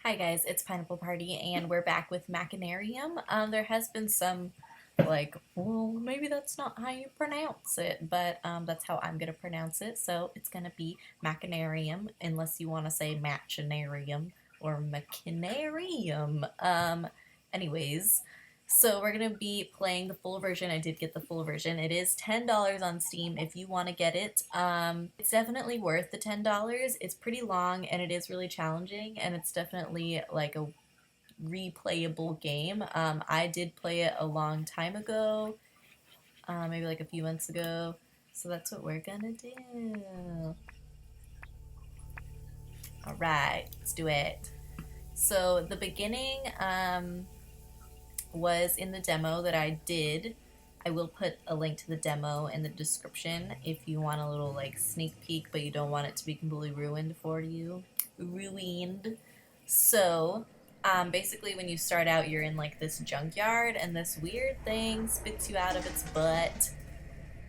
Hi guys, it's Pineapple Party and we're back with Machinarium. There has been some well, maybe that's not how you pronounce it, but that's how I'm gonna pronounce it. So it's gonna be Machinarium, unless you want to say Machinarium or Machinarium. Anyways, so we're gonna be playing the full version. I did get the full version. It is $10 on Steam if you want to get it. It's definitely worth the $10. It's pretty long and it is really challenging, and it's definitely like a replayable game. I did play it a long time ago, maybe like a few months ago. So that's what we're gonna do. All right, let's do it. So the beginning was in the demo that I did. I will put a link to the demo in the description if you want a little like sneak peek, but you don't want it to be completely ruined for you. Ruined. So, basically, when you start out, you're in like this junkyard, and this weird thing spits you out of its butt.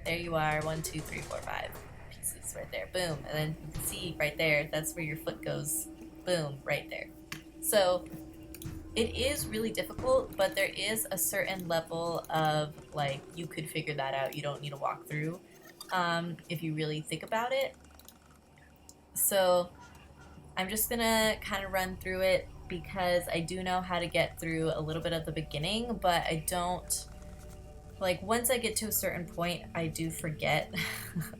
There you are, 1, 2, 3, 4, 5 pieces right there. Boom. And then you can see right there, that's where your foot goes. Boom, right there. So, it is really difficult, but there is a certain level of like you could figure that out. You don't need to walk through if you really think about it. So I'm just gonna kind of run through it because I do know how to get through a little bit of the beginning, but I don't like once I get to a certain point, I do forget.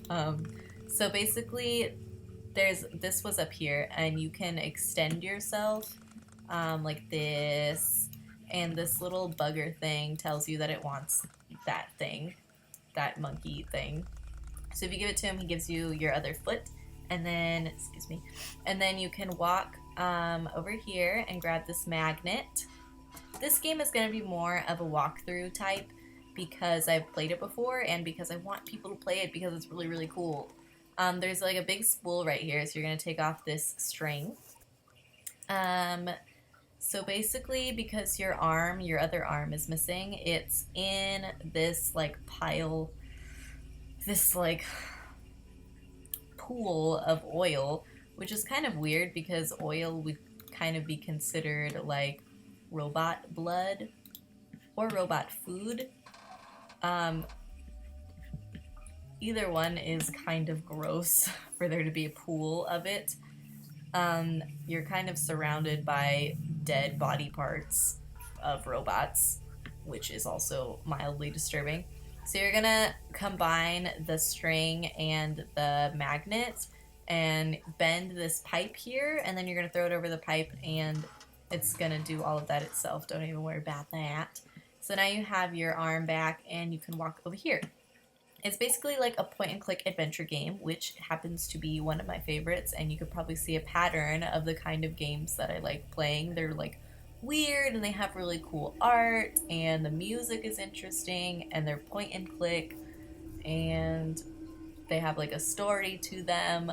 um, so basically, this was up here, and you can extend yourself like this, and this little bugger thing tells you that it wants that thing, that monkey thing. So if you give it to him, he gives you your other foot, and then, excuse me, and then you can walk over here and grab this magnet. This game is going to be more of a walkthrough type because I've played it before and because I want people to play it because it's really, really cool. There's like a big spool right here, so you're going to take off this string. So basically, because your other arm is missing, it's in this like pile, this like pool of oil, which is kind of weird because oil would kind of be considered like robot blood or robot food. Um, Either one is kind of gross for there to be a pool of it. You're kind of surrounded by dead body parts of robots, which is also mildly disturbing. So you're gonna combine the string and the magnet and bend this pipe here, and then you're gonna throw it over the pipe, and it's gonna do all of that itself. Don't even worry about that. So now you have your arm back, and you can walk over here. It's basically like a point and click adventure game, which happens to be one of my favorites, and you could probably see a pattern of the kind of games that I like playing. They're like weird and they have really cool art, and the music is interesting, and they're point and click, and they have like a story to them.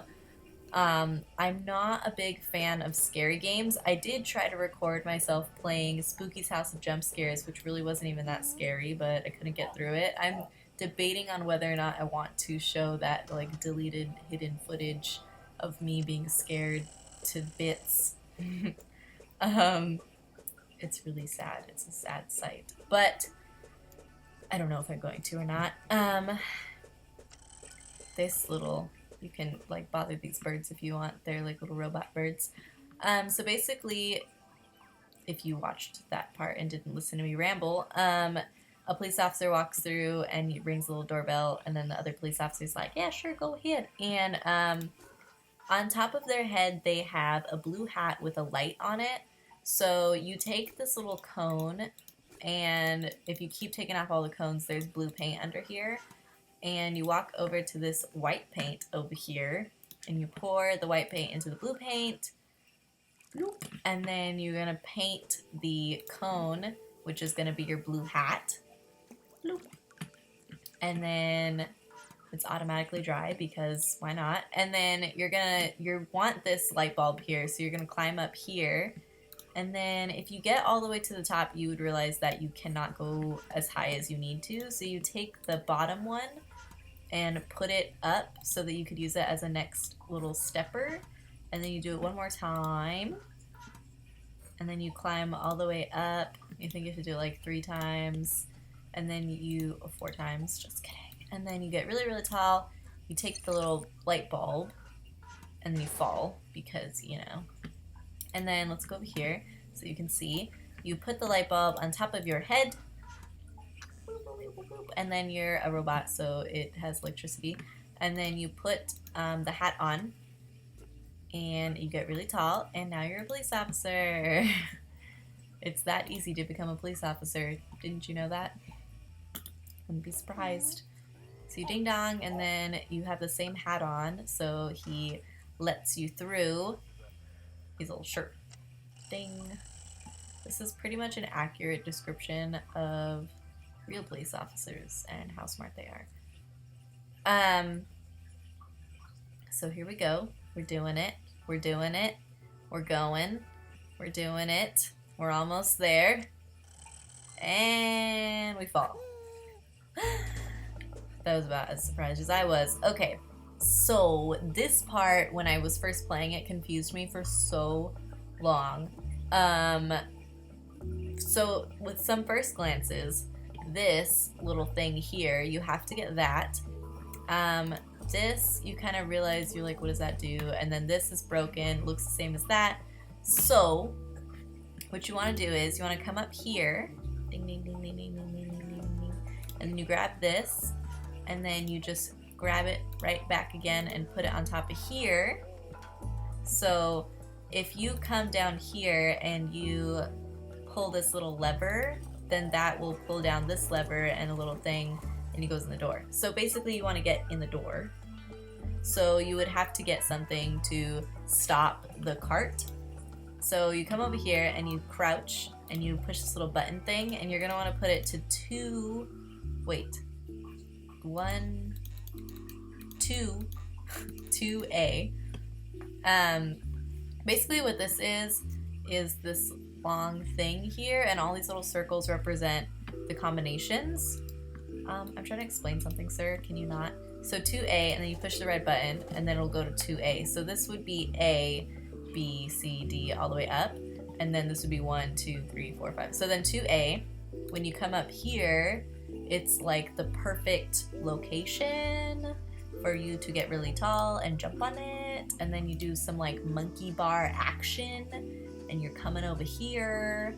I'm not a big fan of scary games. I did try to record myself playing Spooky's House of Jump Scares, which really wasn't even that scary, but I couldn't get through it. I'm debating on whether or not I want to show that like deleted hidden footage of me being scared to bits. um, it's really sad. It's a sad sight, but I don't know if I'm going to or not. This little, you can like bother these birds if you want. They're like little robot birds. So basically, if you watched that part and didn't listen to me ramble, a police officer walks through and he rings a little doorbell, and then the other police officer's like, yeah, sure, go ahead. And on top of their head, they have a blue hat with a light on it. So you take this little cone, and if you keep taking off all the cones, there's blue paint under here. And you walk over to this white paint over here, and you pour the white paint into the blue paint. And then you're going to paint the cone, which is going to be your blue hat. And then it's automatically dry because why not? And then you want this light bulb here, so you're gonna climb up here. And then if you get all the way to the top, you would realize that you cannot go as high as you need to. So you take the bottom one and put it up so that you could use it as a next little stepper. And then you do it one more time. and then you climb all the way up. You think you have to do it like 3 times, and then you, 4 times, just kidding. And then you get really, really tall. You take the little light bulb, and then you fall because, you know. And then let's go over here so you can see. You put the light bulb on top of your head, and then you're a robot, so it has electricity. And then you put the hat on, and you get really tall, and now you're a police officer. It's that easy to become a police officer. Didn't you know that? Wouldn't be surprised. So you ding dong, and then you have the same hat on, so he lets you through his little shirt. Ding. This is pretty much an accurate description of real police officers and how smart they are. So here we go. We're doing it. We're doing it. We're going. We're doing it. We're almost there. And we fall. That was about as surprised as I was. Okay, so this part, when I was first playing it, confused me for so long. So with some first glances, this little thing here, you have to get that. This, you kind of realize, you're like, what does that do? And then this is broken, looks the same as that. So what you want to do is you want to come up here, ding, ding, ding, ding, ding, ding, ding, ding, ding, and then you grab this, and then you just grab it right back again and put it on top of here. So if you come down here and you pull this little lever, then that will pull down this lever and a little thing, and it goes in the door. So basically you want to get in the door. So you would have to get something to stop the cart. So you come over here and you crouch and you push this little button thing, and you're going to want to put it to 2A. Basically what this is this long thing here, and all these little circles represent the combinations. I'm trying to explain something, sir. Can you not? So 2A, and then you push the red button, and then it'll go to 2A. So this would be A, B, C, D, all the way up. And then this would be 1, 2, 3, 4, 5. So then 2A, when you come up here, it's like the perfect location for you to get really tall and jump on it. And then you do some like monkey bar action, and you're coming over here,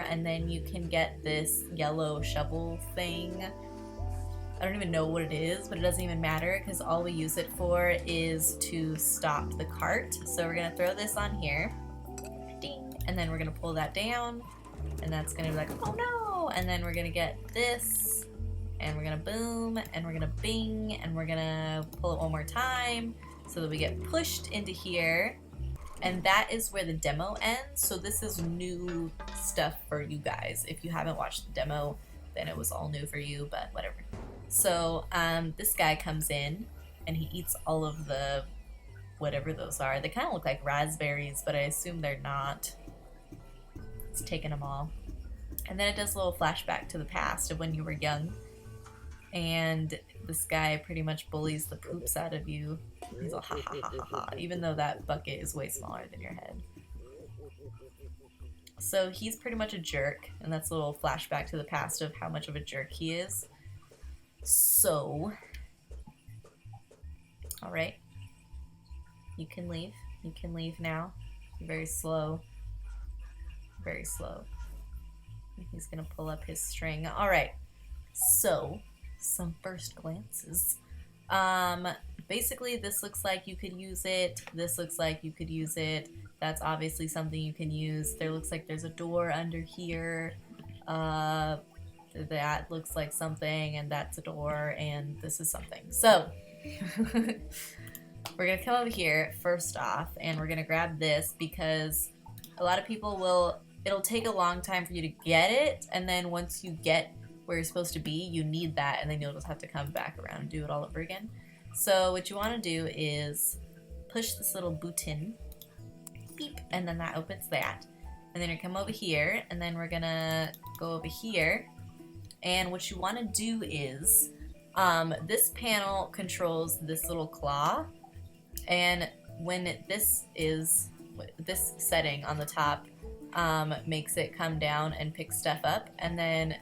and then you can get this yellow shovel thing. I don't even know what it is, but it doesn't even matter because all we use it for is to stop the cart. So we're gonna throw this on here, ding, and then we're gonna pull that down, and that's gonna be like, oh no, and then we're gonna get this, and we're gonna boom, and we're gonna bing, and we're gonna pull it one more time so that we get pushed into here. And that is where the demo ends. So this is new stuff for you guys. If you haven't watched the demo, then it was all new for you, but whatever. So this guy comes in and he eats all of the whatever those are. They kind of look like raspberries, but I assume they're not. It's taking them all. And then it does a little flashback to the past of when you were young. And this guy pretty much bullies the poops out of you. He's like, ha ha ha ha ha, even though that bucket is way smaller than your head. So he's pretty much a jerk, and that's a little flashback to the past of how much of a jerk he is. So, alright. You can leave. You can leave now. You're very slow. Very slow. He's gonna pull up his string. Alright. So, some first glances. Basically this looks like you could use it. This looks like you could use it. That's obviously something you can use. There looks like there's a door under here. That looks like something, and that's a door, and this is something. So, we're gonna come over here first off, and we're gonna grab this because a lot of people it'll take a long time for you to get it, and then once you get where you're supposed to be, you need that, and then you'll just have to come back around and do it all over again. So what you want to do is push this little button, beep, and then that opens that. And then you come over here, and then we're gonna go over here. And what you want to do is, this panel controls this little claw, and when this is this setting on the top makes it come down and pick stuff up, and then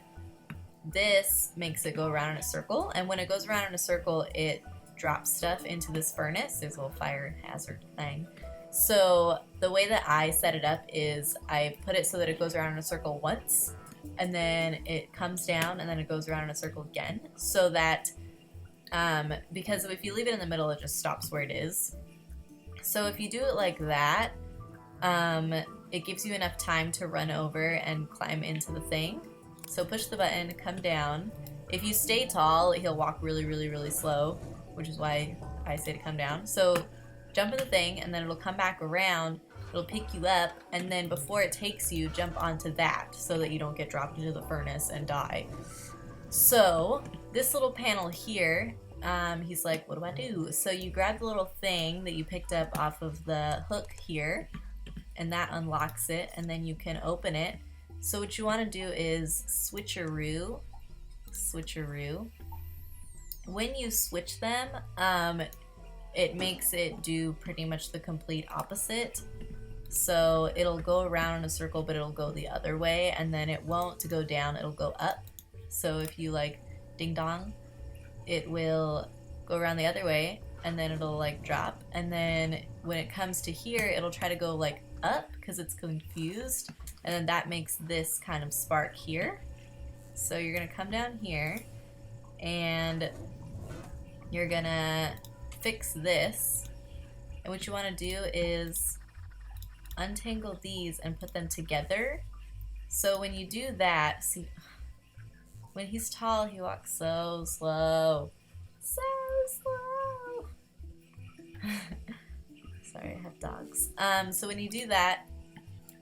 this makes it go around in a circle, and when it goes around in a circle, it drops stuff into this furnace. There's a little fire hazard thing. So the way that I set it up is I put it so that it goes around in a circle once, and then it comes down, and then it goes around in a circle again, so that because if you leave it in the middle, it just stops where it is. So if you do it like that, it gives you enough time to run over and climb into the thing. So push the button, come down. If you stay tall, he'll walk really, really, really slow, which is why I say to come down. So jump in the thing, and then it'll come back around, it'll pick you up, and then before it takes you, jump onto that so that you don't get dropped into the furnace and die. So this little panel here, he's like, what do I do? So you grab the little thing that you picked up off of the hook here, and that unlocks it, and then you can open it. So what you want to do is switcheroo. When you switch them, it makes it do pretty much the complete opposite. So it'll go around in a circle, but it'll go the other way, and then it won't go down, it'll go up. So if you like ding dong, it will go around the other way, and then it'll like drop, and then when it comes to here, it'll try to go like up because it's confused, and then that makes this kind of spark here. So you're gonna come down here, and you're gonna fix this, and what you want to do is untangle these and put them together. So when you do that, see, when he's tall, he walks so slow. So slow. Sorry, I have dogs. So when you do that,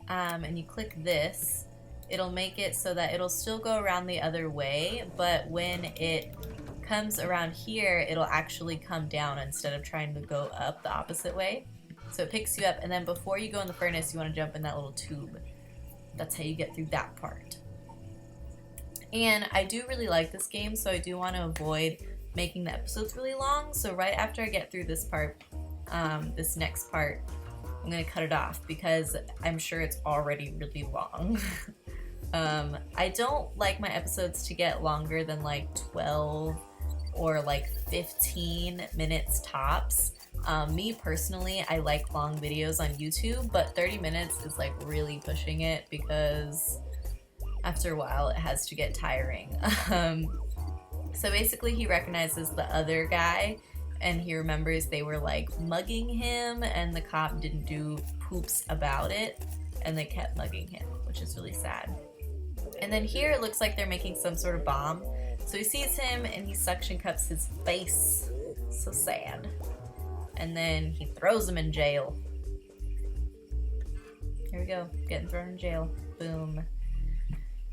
and you click this, it'll make it so that it'll still go around the other way, but when it comes around here, it'll actually come down instead of trying to go up the opposite way. So it picks you up, and then before you go in the furnace, you want to jump in that little tube. That's how you get through that part. And I do really like this game, so I do want to avoid making the episodes really long. So right after I get through this part, this next part, I'm going to cut it off because I'm sure it's already really long. I don't like my episodes to get longer than like 12 or like 15 minutes tops. Me personally, I like long videos on YouTube, but 30 minutes is like really pushing it because after a while it has to get tiring. So basically he recognizes the other guy, and he remembers they were like mugging him, and the cop didn't do poops about it, and they kept mugging him, which is really sad. And then here it looks like they're making some sort of bomb. So he sees him and he suction cups his face. So sad. And then he throws him in jail. Here we go, getting thrown in jail. Boom.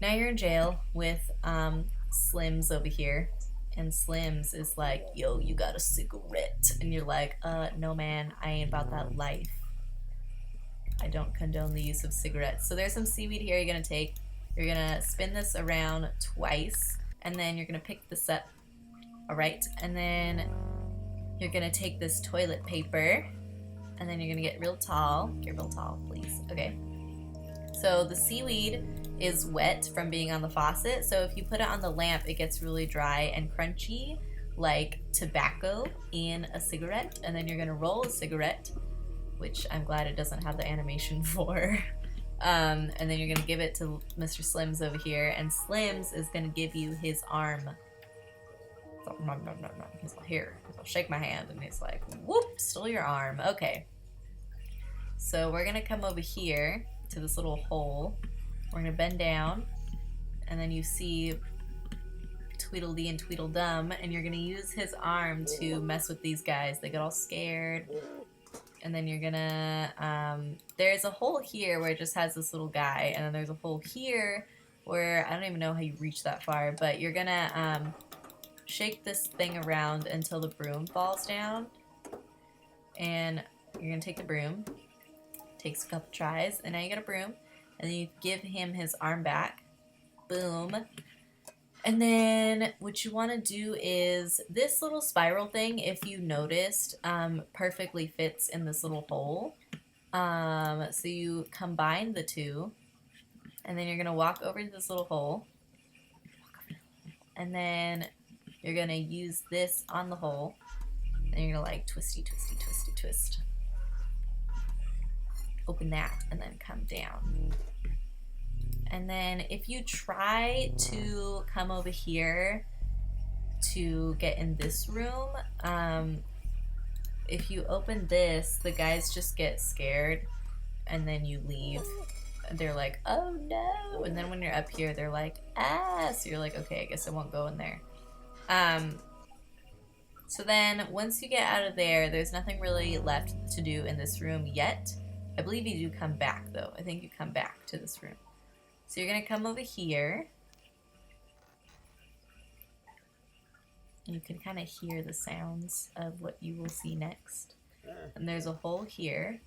Now you're in jail with Slims over here. And Slims is like, yo, you got a cigarette. And you're like, no man, I ain't about that life. I don't condone the use of cigarettes. So there's some seaweed here you're gonna take. You're gonna spin this around twice, and then you're gonna pick this up. Alright, and then you're gonna take this toilet paper, and then you're gonna get real tall. Get real tall, please. Okay. So the seaweed is wet from being on the faucet, so if you put it on the lamp, it gets really dry and crunchy, like tobacco in a cigarette, and then you're gonna roll a cigarette, which I'm glad it doesn't have the animation for. And then you're gonna give it to Mr. Slims over here, and Slims is gonna give you his arm. So, no. He's like, here, I'll shake my hand, and he's like, whoop, stole your arm. Okay. So we're gonna come over here to this little hole. We're gonna bend down, and then you see Tweedledee and Tweedledum, and you're gonna use his arm to mess with these guys. They get all scared. And then you're gonna, there's a hole here where it just has this little guy, and then there's a hole here where I don't even know how you reach that far, but you're gonna shake this thing around until the broom falls down, and you're gonna take the broom. Takes a couple tries, and now you got a broom, and then you give him his arm back. Boom. And then what you want to do is this little spiral thing, if you noticed, perfectly fits in this little hole. So you combine the two, and then you're gonna walk over to this little hole, and then you're gonna use this on the hole, and you're gonna like twisty, twisty, twisty, twist. Open that, and then come down. And then if you try to come over here to get in this room, if you open this, the guys just get scared and then you leave. They're like, oh no. And then when you're up here, they're like, ah. So you're like, okay, I guess I won't go in there. So then once you get out of there, there's nothing really left to do in this room yet. I believe you do come back though. I think you come back to this room. So you're gonna come over here. You can kind of hear the sounds of what you will see next. And there's a hole here.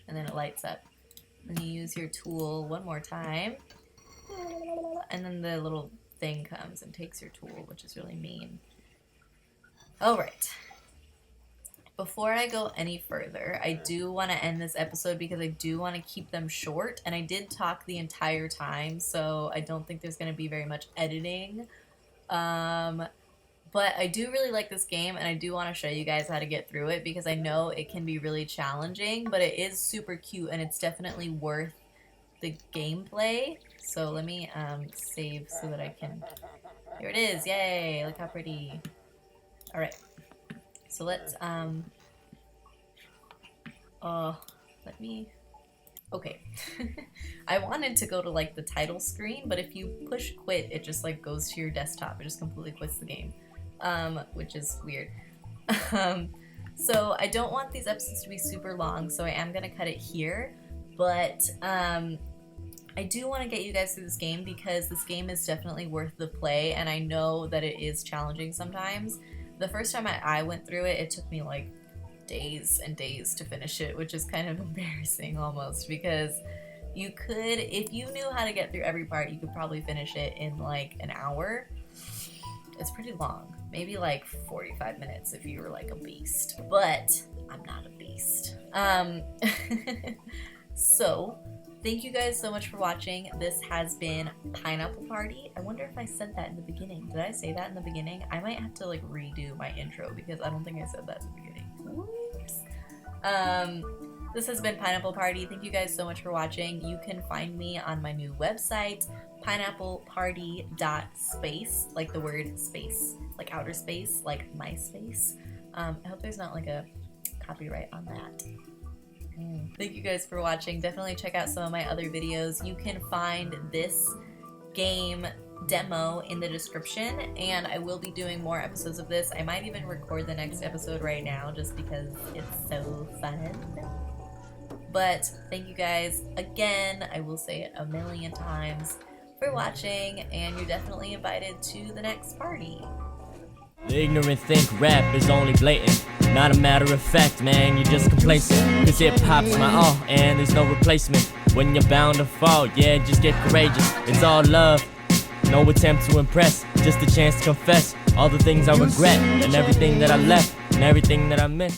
And then it lights up. And you use your tool one more time. And then the little thing comes and takes your tool, which is really mean. Alright. Before I go any further, I do want to end this episode because I do want to keep them short. And I did talk the entire time, so I don't think there's going to be very much editing. But I do really like this game, and I do want to show you guys how to get through it because I know it can be really challenging, but it is super cute and it's definitely worth the gameplay. So let me save so that I can... Here it is! Yay! Look how pretty. Alright. So let's, let me... Okay. I wanted to go to like the title screen, but if you push quit, it just like goes to your desktop. It just completely quits the game, which is weird. So I don't want these episodes to be super long, so I am gonna cut it here. But I do want to get you guys through this game because this game is definitely worth the play, and I know that it is challenging sometimes. The first time I went through it, it took me like days and days to finish it, which is kind of embarrassing almost because you could, if you knew how to get through every part, you could probably finish it in like an hour. It's pretty long, maybe like 45 minutes if you were like a beast, but I'm not a beast. So thank you guys so much for watching. This has been Pineapple Party. I wonder if I said that in the beginning. Did I say that in the beginning? I might have to like redo my intro because I don't think I said that in the beginning. Whoops. This has been Pineapple Party. Thank you guys so much for watching. You can find me on my new website, pineappleparty.space, like the word space, like outer space, like MySpace. I hope there's not like a copyright on that. Thank you guys for watching. Definitely check out some of my other videos. You can find this game demo in the description, and I will be doing more episodes of this. I might even record the next episode right now just because it's so fun. But thank you guys again, I will say it a million times, for watching, and you're definitely invited to the next party. The ignorant think rap is only blatant, not a matter of fact, man, you're just complacent. Cause hip-hop's my all, and there's no replacement. When you're bound to fall, yeah, just get courageous. It's all love, no attempt to impress, just a chance to confess all the things I regret, and everything that I left, and everything that I missed.